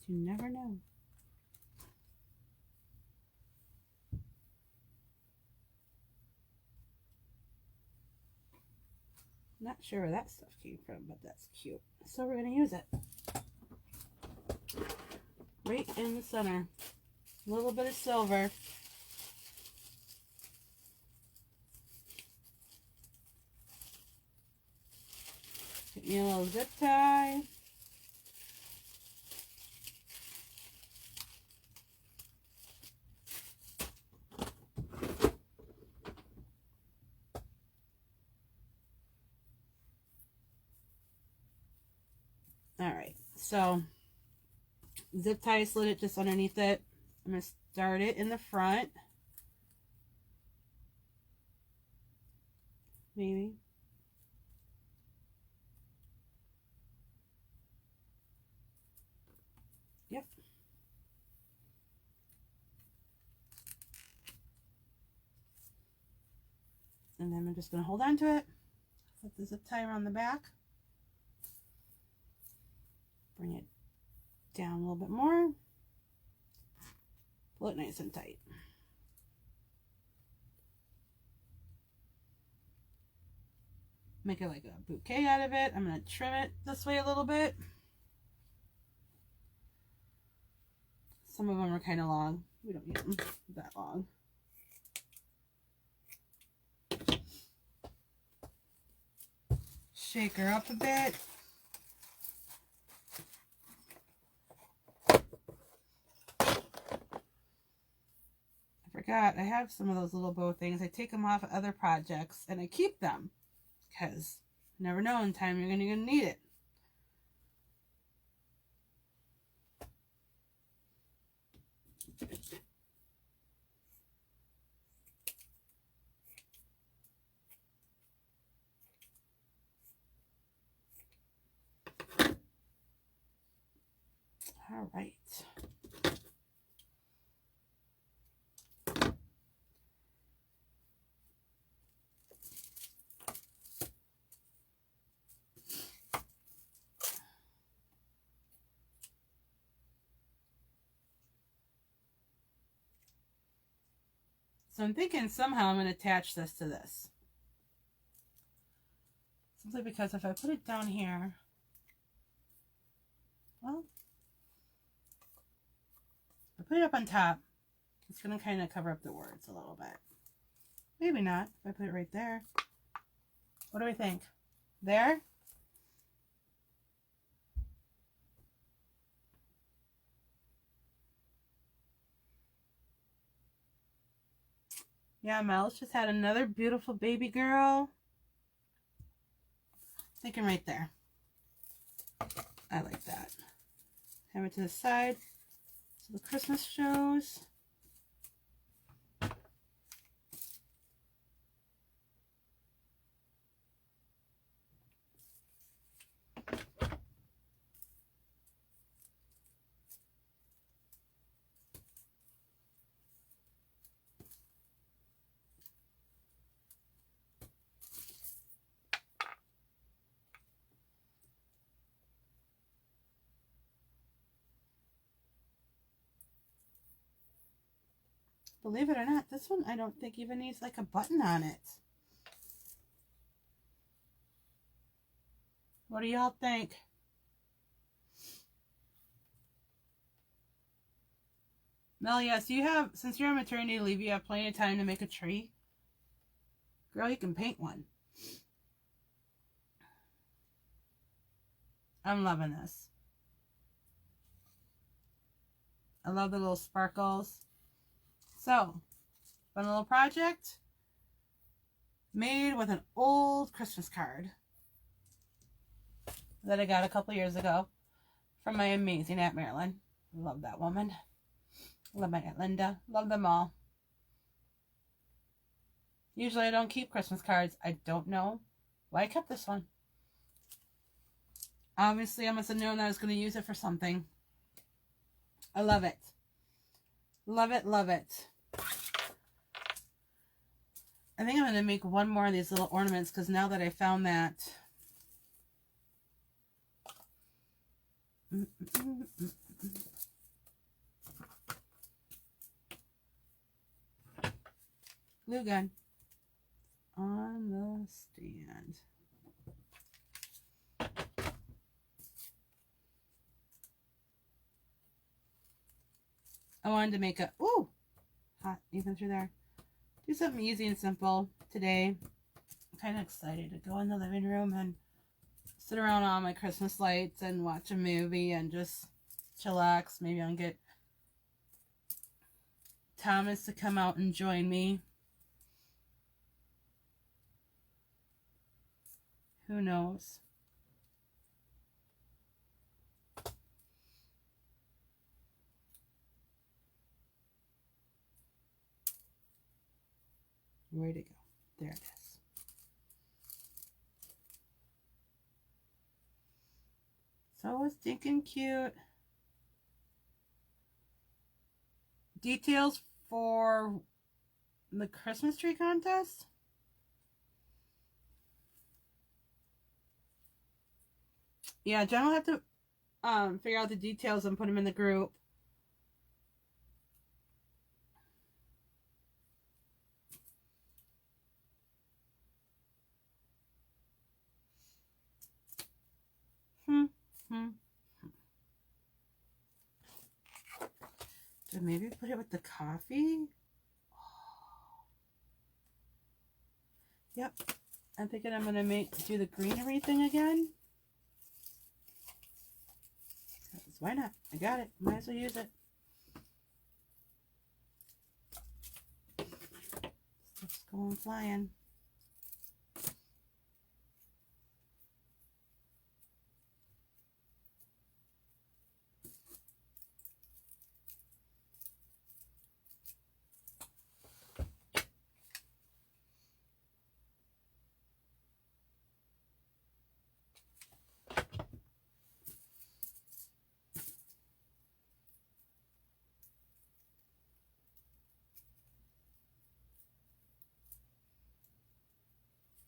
You never know. Not sure where that stuff came from, but that's cute. So we're going to use it. Right in the center. A little bit of silver. Get me a little zip tie. Alright, so zip tie, slid it just underneath it. I'm going to start it in the front. Maybe. Yep. And then I'm just going to hold on to it. Put the zip tie around the back. Bring it down a little bit more. Pull it nice and tight. Make it like a bouquet out of it. I'm going to trim it this way a little bit. Some of them are kind of long. We don't need them that long. Shake her up a bit. Forgot, I have some of those little bow things. I take them off of other projects and I keep them because you never know in time you're gonna need it. All right. So I'm thinking somehow I'm going to attach this to this. Simply because if I put it down here, well, if I put it up on top, it's going to kind of cover up the words a little bit. Maybe not. If I put it right there. What do we think? There? Yeah, Mel's just had another beautiful baby girl. Thinking right there. I like that. Have it to the side. So the Christmas shows. Believe it or not, this one I don't think even needs like a button on it. What do y'all think? Mel, yes, you have, since you're on maternity leave, you have plenty of time to make a tree. Girl, you can paint one. I'm loving this. I love the little sparkles. So, fun little project made with an old Christmas card that I got a couple years ago from my amazing Aunt Marilyn. Love that woman. Love my Aunt Linda. Love them all. Usually I don't keep Christmas cards. I don't know why I kept this one. Obviously, I must have known I was going to use it for something. I love it. Love it, love it. I think I'm going to make one more of these little ornaments because now that I found that... glue gun on the stand. I wanted to make a, ooh, hot even through there. Do something easy and simple today. I'm kind of excited to go in the living room and sit around on my Christmas lights and watch a movie and just chillax. Maybe I'll get Thomas to come out and join me. Who knows? Where'd it go? There it is. So stinking cute. Details for the Christmas tree contest. Yeah, Jen will have to figure out the details and put them in the group. So maybe put it with the coffee. Oh. Yep. I'm thinking I'm gonna do the greenery thing again. Why not? I got it. Might as well use it. Stuff's going flying.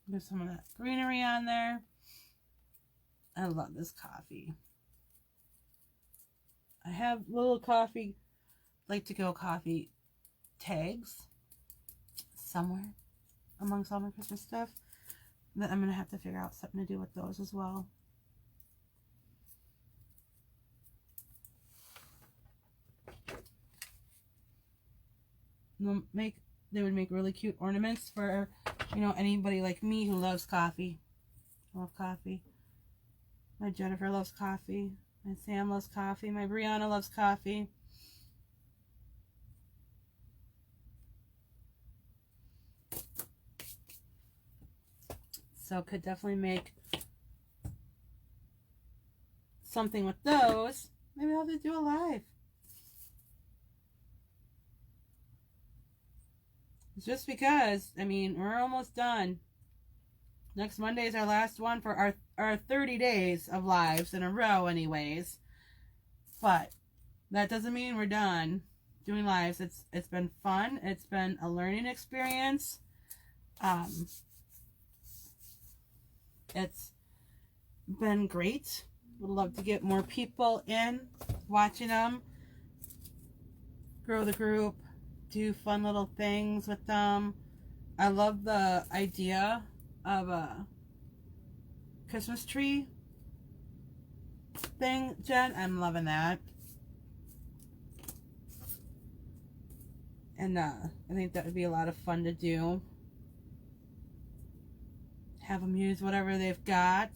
There's some of that greenery on there. I love this coffee. I have little coffee, like to go coffee tags. somewhere amongst all my Christmas stuff. That I'm going to have to figure out something to do with those as well. They would make really cute ornaments for, you know, anybody like me who loves coffee. I love coffee. My Jennifer loves coffee. My Sam loves coffee. My Brianna loves coffee. So could definitely make something with those. Maybe I'll have to do a live. Just because, I mean, we're almost done. Next Monday is our last one for our 30 days of lives in a row anyways. But that doesn't mean we're done doing lives. It's been fun. It's been a learning experience. It's been great. Would love to get more people in, watching them, grow the group, do fun little things with them. I love the idea of a Christmas tree thing, Jen. I'm loving that. And I think that would be a lot of fun to do. Have them use whatever they've got.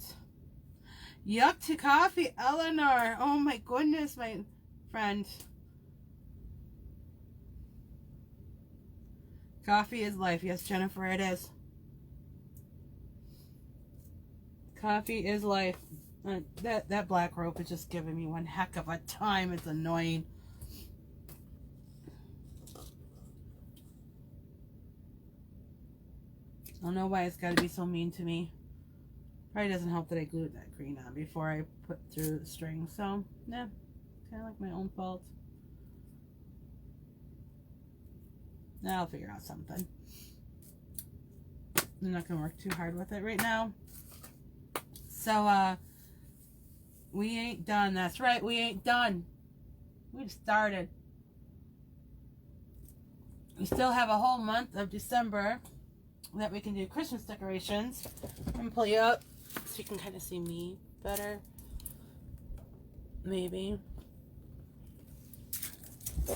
Yuck to coffee, Eleanor. Oh my goodness, my friend. Coffee is life. Yes, Jennifer, it is. Coffee is life. That black rope is just giving me one heck of a time. It's annoying. I don't know why it's got to be so mean to me. Probably doesn't help that I glued that green on before I put through the string. So, yeah, kind of like my own fault. Now I'll figure out something. I'm not going to work too hard with it right now. So, we ain't done. That's right, we ain't done. We've started. We still have a whole month of December that we can do Christmas decorations. I'm going to pull you up so you can kind of see me better. Maybe.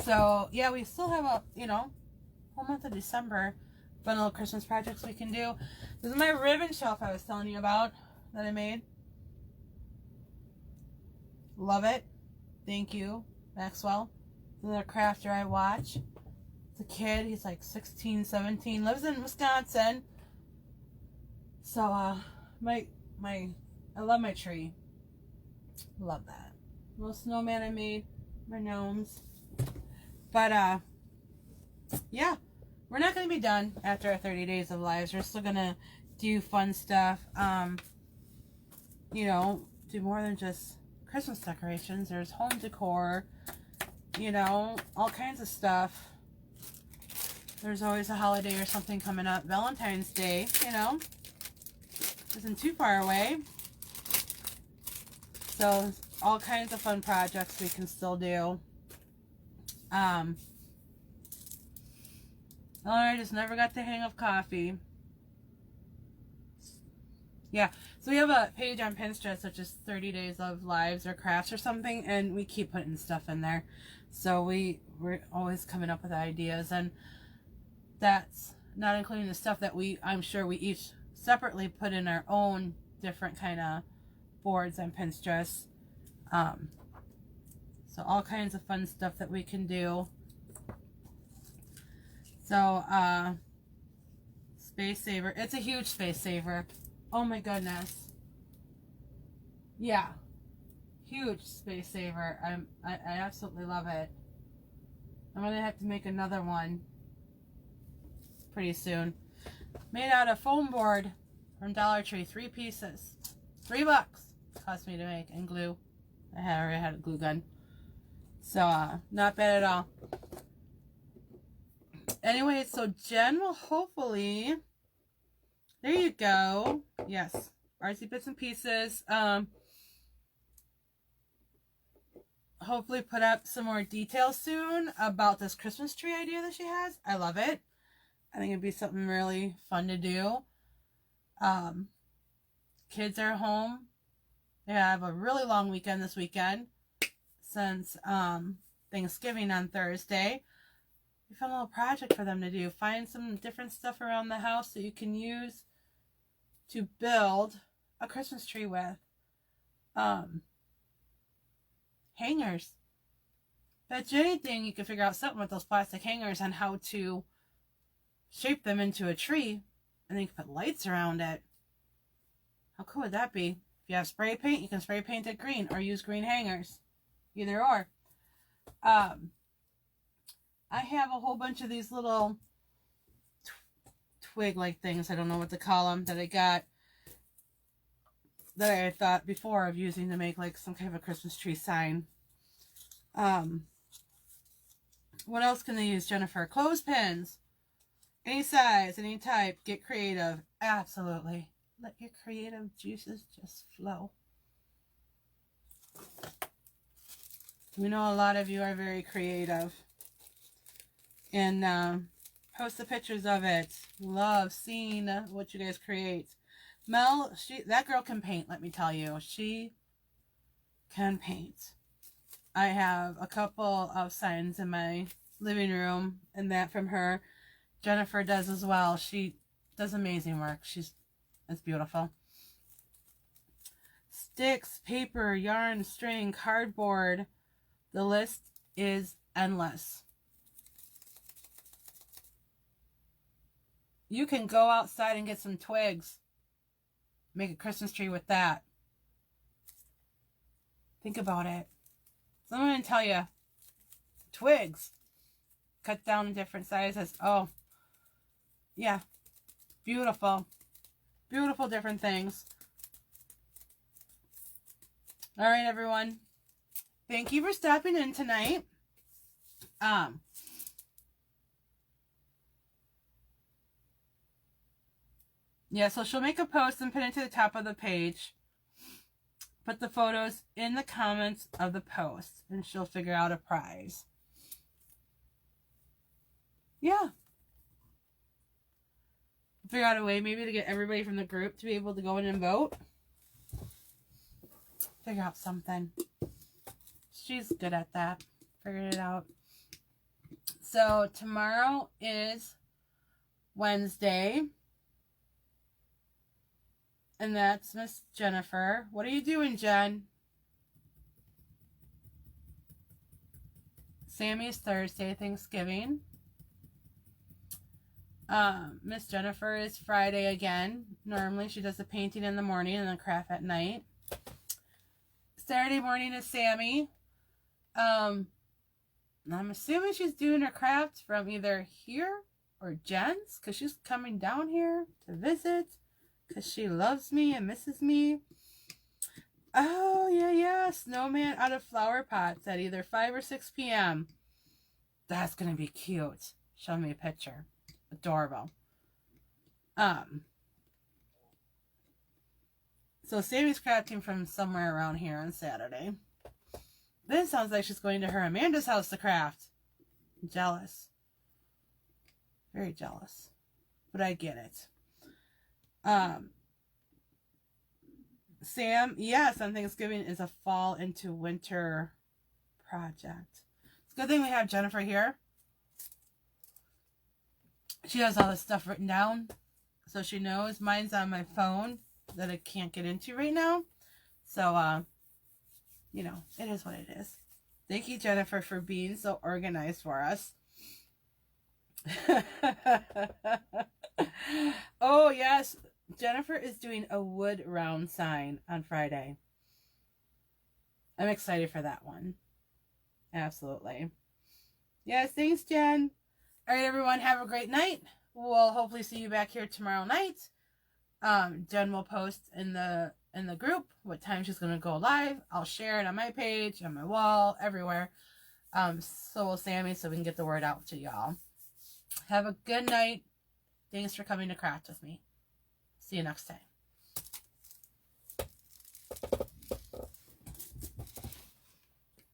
So, yeah, we still have a, you know, whole month of December. Fun little Christmas projects we can do. This is my ribbon shelf I was telling you about that I made. Love it. Thank you, Maxwell. Another crafter I watch. It's a kid. He's like 16, 17. Lives in Wisconsin. So, I love my tree. Love that. Little snowman I made. My gnomes. But, yeah. We're not going to be done after our 30 days of lives. We're still going to do fun stuff. You know, do more than just Christmas decorations. There's home decor. You know, all kinds of stuff. There's always a holiday or something coming up. Valentine's Day, you know, isn't too far away. So, all kinds of fun projects we can still do. I just never got the hang of coffee. Yeah, so we have a page on Pinterest, which is 30 days of lives or crafts or something, and we keep putting stuff in there. So we're always coming up with ideas, and that's not including the stuff that I'm sure we each separately put in our own different kind of boards on Pinterest. So all kinds of fun stuff that we can do. So, space saver. It's a huge space saver. Oh my goodness. Yeah. Huge space saver. I absolutely love it. I'm going to have to make another one pretty soon. Made out of foam board from Dollar Tree. 3 pieces. $3 cost me to make, and glue. I already had a glue gun. So, not bad at all. Anyway, so Jen will hopefully, there you go. Yes, artsy bits and pieces. Hopefully put up some more details soon about this Christmas tree idea that she has. I love it. I think it'd be something really fun to do. Kids are home. They have a really long weekend this weekend since Thanksgiving on Thursday. We found a little project for them to do. Find some different stuff around the house that you can use to build a Christmas tree with. Hangers. Bet you anything you can figure out something with those plastic hangers on how to shape them into a tree, and then you can put lights around it. How cool would that be? If you have spray paint, you can spray paint it green or use green hangers. Either or. I have a whole bunch of these little twig-like things, I don't know what to call them, that I got, that I thought before of using to make like some kind of a Christmas tree sign. What else can they use, Jennifer? Clothespins. Any size, any type, get creative. Absolutely. Let your creative juices just flow. We know a lot of you are very creative. And post the pictures of it. Love seeing what you guys create. Mel, that girl can paint, let me tell you. She can paint. I have a couple of signs in my living room, and that from her. Jennifer does as well. She does amazing work. It's beautiful. Sticks, paper, yarn, string, cardboard. The list is endless. You can go outside and get some twigs. Make a Christmas tree with that. Think about it. So I'm going to tell you, twigs, cut down in different sizes. Oh, yeah, beautiful. Beautiful different things. All right, everyone. Thank you for stopping in tonight. Yeah, so she'll make a post and put it to the top of the page. Put the photos in the comments of the post, and she'll figure out a prize. Yeah. Figure out a way maybe to get everybody from the group to be able to go in and vote. Figure out something. She's good at that. Figured it out. So tomorrow is Wednesday. And that's Miss Jennifer. What are you doing, Jen? Sammy's Thursday, Thanksgiving. Miss Jennifer is Friday again. Normally she does the painting in the morning and the craft at night. Saturday morning is Sammy. I'm assuming she's doing her crafts from either here or Jen's, because she's coming down here to visit. Because she loves me and misses me. Oh, yeah. Snowman out of flower pots at either 5 or 6 p.m. That's going to be cute. Show me a picture. Adorable. So Sammy's crafting from somewhere around here on Saturday. Then it sounds like she's going to her Amanda's house to craft. I'm jealous. Very jealous. But I get it. Sam, yes, on Thanksgiving is a fall into winter project. It's a good thing we have Jennifer here. She has all this stuff written down, so she knows. Mine's on my phone that I can't get into right now. So, you know, it is what it is. Thank you, Jennifer, for being so organized for us. Oh, yes. Jennifer is doing a wood round sign on Friday. I'm excited for that one. Absolutely. Yes, thanks, Jen. All right, everyone, have a great night. We'll hopefully see you back here tomorrow night. Jen will post in the group what time she's going to go live. I'll share it on my page, on my wall, everywhere. So will Sammy, so we can get the word out to y'all. Have a good night. Thanks for coming to craft with me. See you next time.